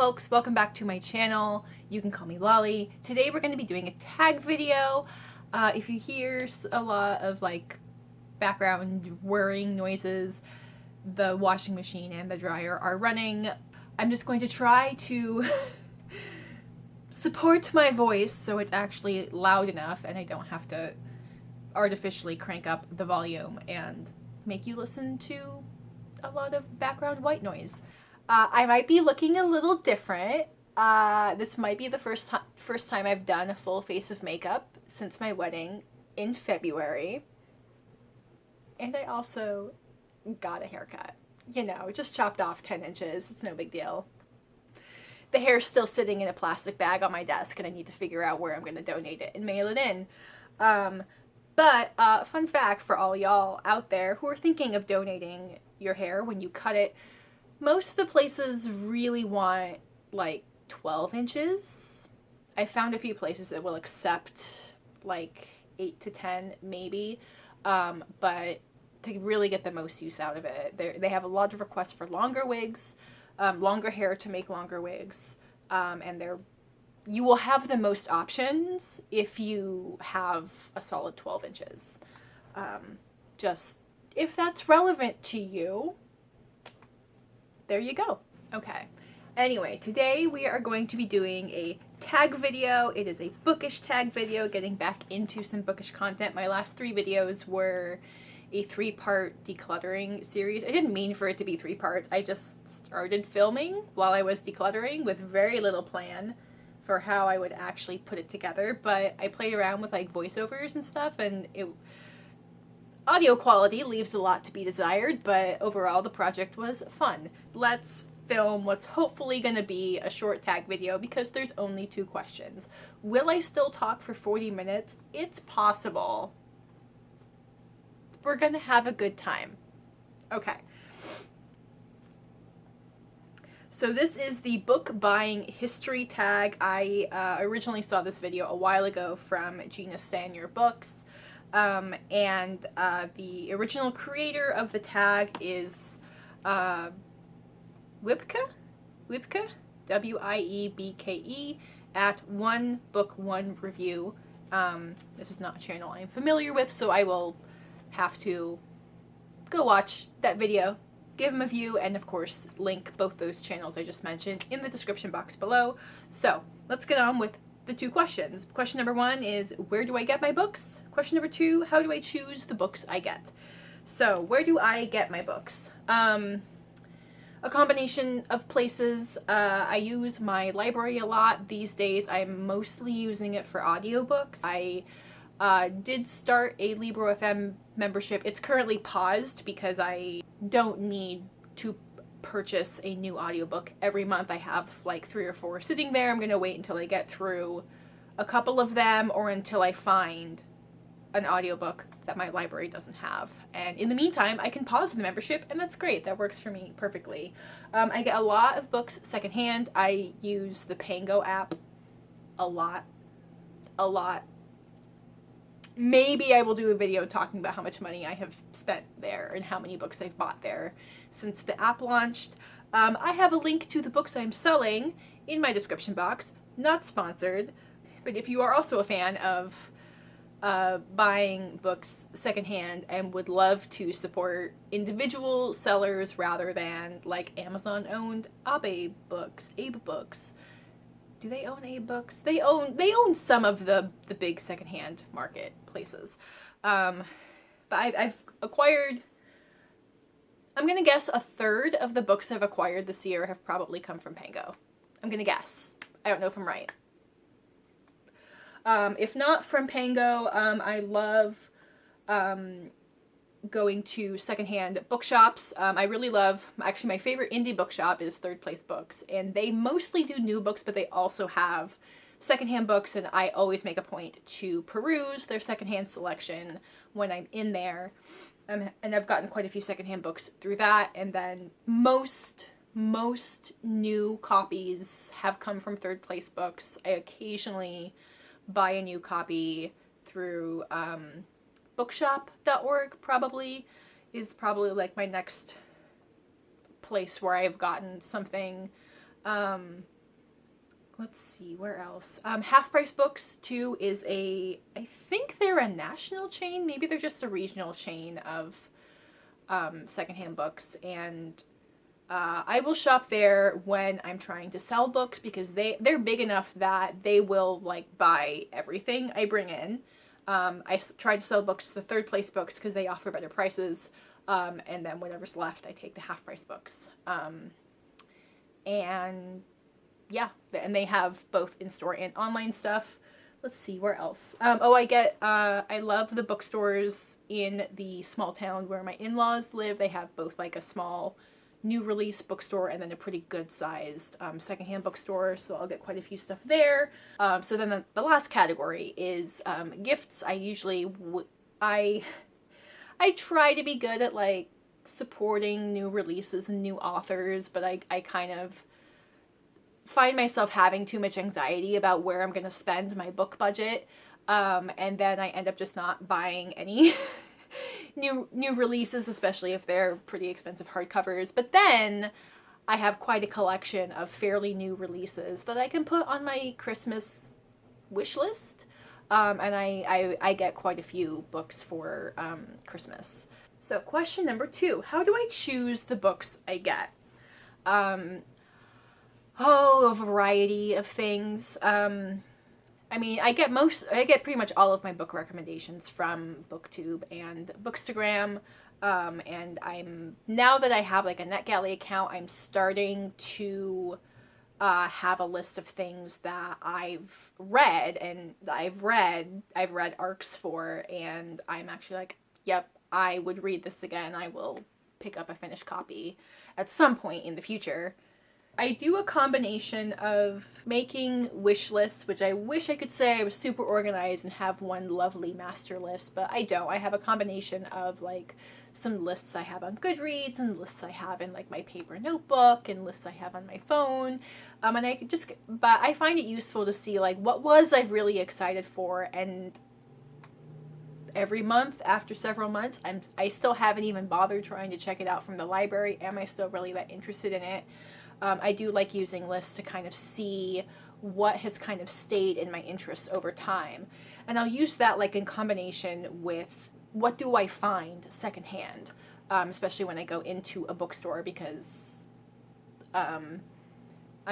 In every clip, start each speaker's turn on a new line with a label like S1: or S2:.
S1: folks, welcome back to my channel. You can call me Lolly. Today we're going to be doing a tag video. If you hear a lot of like background whirring noises, the washing machine and the dryer are running. I'm just going to try to support my voice so it's actually loud enough and I don't have to artificially crank up the volume and make you listen to a lot of background white noise. I might be looking a little different. This might be the first time I've done a full face of makeup since my wedding in February. And I also got a haircut. You know, just chopped off 10 inches. It's no big deal. The hair's still sitting in a plastic bag on my desk and I need to figure out where I'm going to donate it and mail it in. But fun fact for all y'all out there who are thinking of donating your hair when you cut it, most of the places really want like 12 inches. I found a few places that will accept like 8 to 10 maybe, but to really get the most use out of it, they have a lot of requests for longer wigs, longer hair to make longer wigs, and you will have the most options if you have a solid 12 inches. Just if that's relevant to you, there you go. Okay. Anyway, today we are going to be doing a tag video. It is a bookish tag video, getting back into some bookish content. My last 3 videos were a 3-part decluttering series. I didn't mean for it to be 3 parts. I just started filming while I was decluttering with very little plan for how I would actually put it together, but I played around with like voiceovers and stuff, and audio quality leaves a lot to be desired, but overall the project was fun. Let's film what's hopefully going to be a short tag video because there's only 2 questions. Will I still talk for 40 minutes? It's possible. We're going to have a good time. Okay. So this is the book buying history tag. I originally saw this video a while ago from Gina Stanyer Books. And the original creator of the tag is Wiebke, Wiebke, at One Book One Review. This is not a channel I'm familiar with, so I will have to go watch that video, give him a view, and of course link both those channels I just mentioned in the description box below. So let's get on with the 2 questions. Question number 1 is, where do I get my books? Question number 2, how do I choose the books I get? So where do I get my books? A combination of places. I use my library a lot these days. I'm mostly using it for audiobooks. I did start a Libro.fm membership. It's currently paused because I don't need to purchase a new audiobook every month. I have like 3 or 4 sitting there. I'm going to wait until I get through a couple of them or until I find an audiobook that my library doesn't have. And in the meantime, I can pause the membership, and that's great. That works for me perfectly. I get a lot of books secondhand. I use the Pango app a lot. Maybe I will do a video talking about how much money I have spent there and how many books I've bought there since the app launched. I have a link to the books I'm selling in my description box. Not sponsored, but if you are also a fan of buying books secondhand and would love to support individual sellers rather than like Amazon-owned Abe Books. Do they own Abe Books? They own some of the big secondhand marketplaces. But I've acquired, I'm gonna guess a third of the books I've acquired this year have probably come from Pango. I'm gonna guess. I don't know if I'm right. If not from Pango, I love going to secondhand bookshops. I really love, actually my favorite indie bookshop is Third Place Books, and they mostly do new books, but they also have secondhand books, and I always make a point to peruse their secondhand selection when I'm in there. And I've gotten quite a few secondhand books through that, and then most new copies have come from Third Place Books. I occasionally buy a new copy through bookshop.org is probably like my next place where I've gotten something Let's see, where else? Half Price Books, too, is I think they're a national chain. Maybe they're just a regional chain of secondhand books. And I will shop there when I'm trying to sell books because they're big enough that they will, like, buy everything I bring in. I try to sell books to the third place books because they offer better prices. And then whatever's left, I take the Half Price Books. And yeah, and they have both in-store and online stuff. Let's see, where else? I love the bookstores in the small town where my in-laws live. They have both like a small new release bookstore and then a pretty good sized secondhand bookstore, so I'll get quite a few stuff there. So then the last category is gifts. I try to be good at like supporting new releases and new authors, but I kind of find myself having too much anxiety about where I'm going to spend my book budget, and then I end up just not buying any new releases, especially if they're pretty expensive hardcovers. But then I have quite a collection of fairly new releases that I can put on my Christmas wish list, and I get quite a few books for Christmas. So question number 2, how do I choose the books I get? A variety of things. I mean, I get pretty much all of my book recommendations from BookTube and Bookstagram. And now that I have like a NetGalley account, I'm starting to have a list of things that I've read and I've read arcs for, and I'm actually like, yep, I would read this again. I will pick up a finished copy at some point in the future. I do a combination of making wish lists, which I wish I could say I was super organized and have one lovely master list, but I don't. I have a combination of like some lists I have on Goodreads and lists I have in like my paper notebook and lists I have on my phone. But I find it useful to see like what was I really excited for, and every month after several months, I still haven't even bothered trying to check it out from the library. Am I still really that interested in it? I do like using lists to kind of see what has kind of stayed in my interests over time. And I'll use that like in combination with what do I find secondhand, especially when I go into a bookstore, because I'm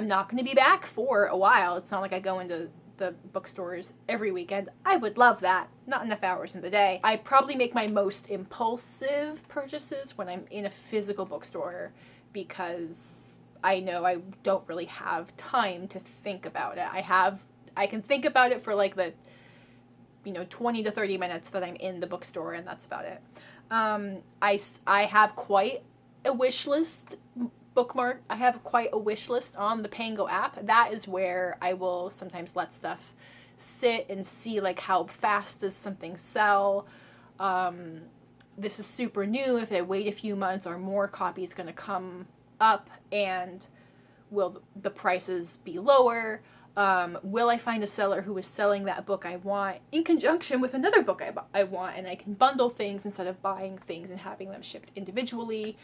S1: not going to be back for a while. It's not like I go into the bookstores every weekend. I would love that. Not enough hours in the day. I probably make my most impulsive purchases when I'm in a physical bookstore, because I know I don't really have time to think about it. I can think about it for like the 20 to 30 minutes that I'm in the bookstore, and that's about it. I have quite a wish list bookmark. I have quite a wish list on the Pango app. That is where I will sometimes let stuff sit and see like how fast does something sell. This is super new. If I wait a few months, are more copies going to come up, and will the prices be lower? Will I find a seller who is selling that book I want in conjunction with another book I want, and I can bundle things instead of buying things and having them shipped individually?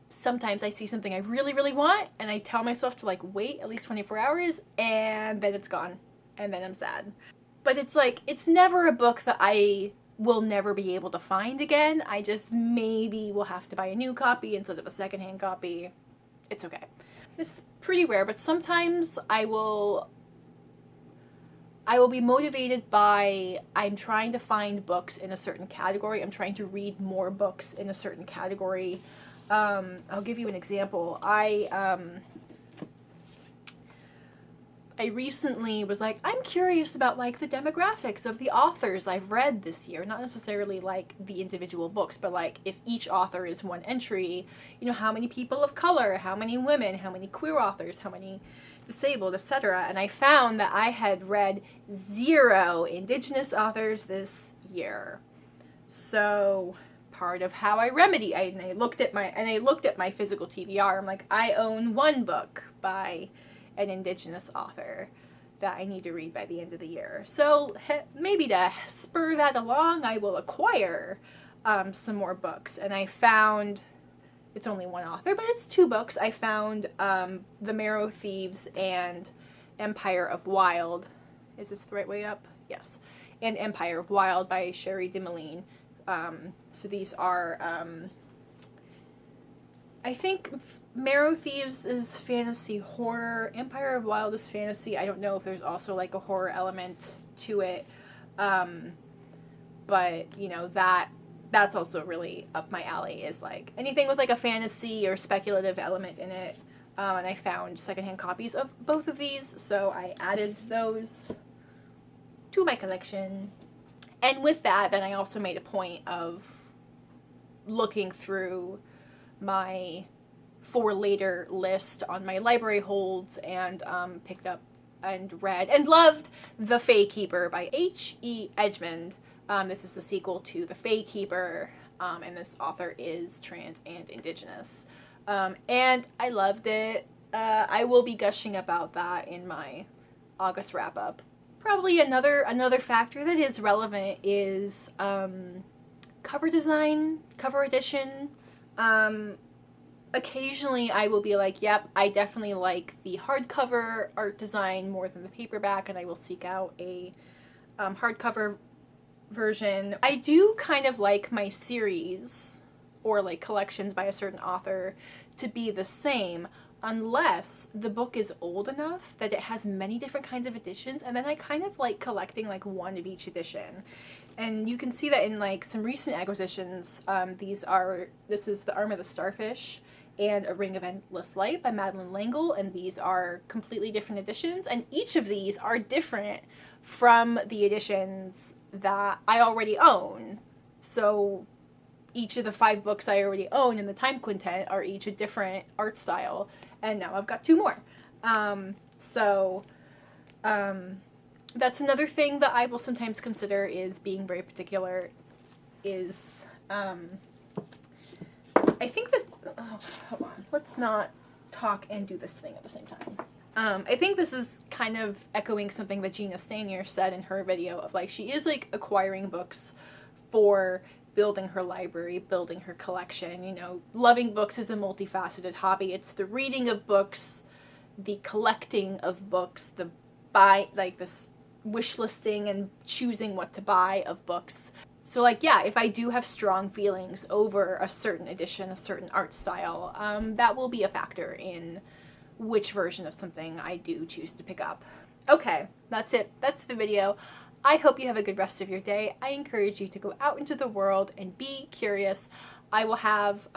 S1: Sometimes I see something I really, really want, and I tell myself to like wait at least 24 hours, and then it's gone, and then I'm sad. But it's like, it's never a book that I will never be able to find again. I just maybe will have to buy a new copy instead of a secondhand copy. It's okay. This is pretty rare, but sometimes I will be motivated by, I'm trying to find books in a certain category. I'm trying to read more books in a certain category. I'll give you an example. I recently was like, I'm curious about like the demographics of the authors I've read this year. Not necessarily like the individual books, but like if each author is one entry, how many people of color, how many women, how many queer authors, how many disabled, etc. And I found that I had read 0 Indigenous authors this year. So part of how I remedy, I looked at my physical TBR. I'm like, I own 1 book by an Indigenous author that I need to read by the end of the year. So maybe to spur that along, I will acquire some more books. And I found it's only one author, but it's 2 books. I found The Marrow Thieves and Empire of Wild. Is this the right way up? Yes. And Empire of Wild by Sherry DeMoline. So these are, I think Marrow Thieves is fantasy horror. Empire of Wild is fantasy. I don't know if there's also like a horror element to it. But, you know, that's also really up my alley, is like anything with like a fantasy or speculative element in it. And I found secondhand copies of both of these, so I added those to my collection. And with that, then I also made a point of looking through my for later list on my library holds, and picked up and read and loved The Fae Keeper by H.E. Edgmond. This is the sequel to The Fae Keeper, and this author is trans and indigenous. And I loved it. I will be gushing about that in my August wrap-up. Probably another factor that is relevant is cover design, cover edition. Occasionally I will be like, yep, I definitely like the hardcover art design more than the paperback, and I will seek out a hardcover version. I do kind of like my series or like collections by a certain author to be the same, unless the book is old enough that it has many different kinds of editions, and then I kind of like collecting like one of each edition. And you can see that in like some recent acquisitions. This is The Arm of the Starfish and A Ring of Endless Light by Madeleine L'Engle, and these are completely different editions, and each of these are different from the editions that I already own. So each of the 5 books I already own in the Time Quintet are each a different art style, and now I've got 2 more. That's another thing that I will sometimes consider, is being very particular, is, I think this, oh, hold on, let's not talk and do this thing at the same time. I think this is kind of echoing something that Gina Stanyer said in her video of like, she is like acquiring books for building her library, building her collection. You know, loving books is a multifaceted hobby. It's the reading of books, the collecting of books, the this wish listing and choosing what to buy of books. So like, yeah, if I do have strong feelings over a certain edition, a certain art style, that will be a factor in which version of something I do choose to pick up. Okay, that's it. That's the video. I hope you have a good rest of your day. I encourage you to go out into the world and be curious. I will have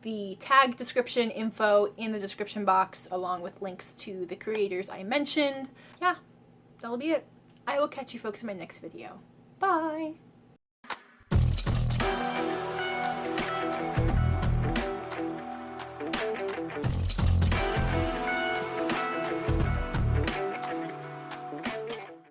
S1: the tag description info in the description box, along with links to the creators I mentioned. Yeah, that'll be it. I will catch you folks in my next video. Bye!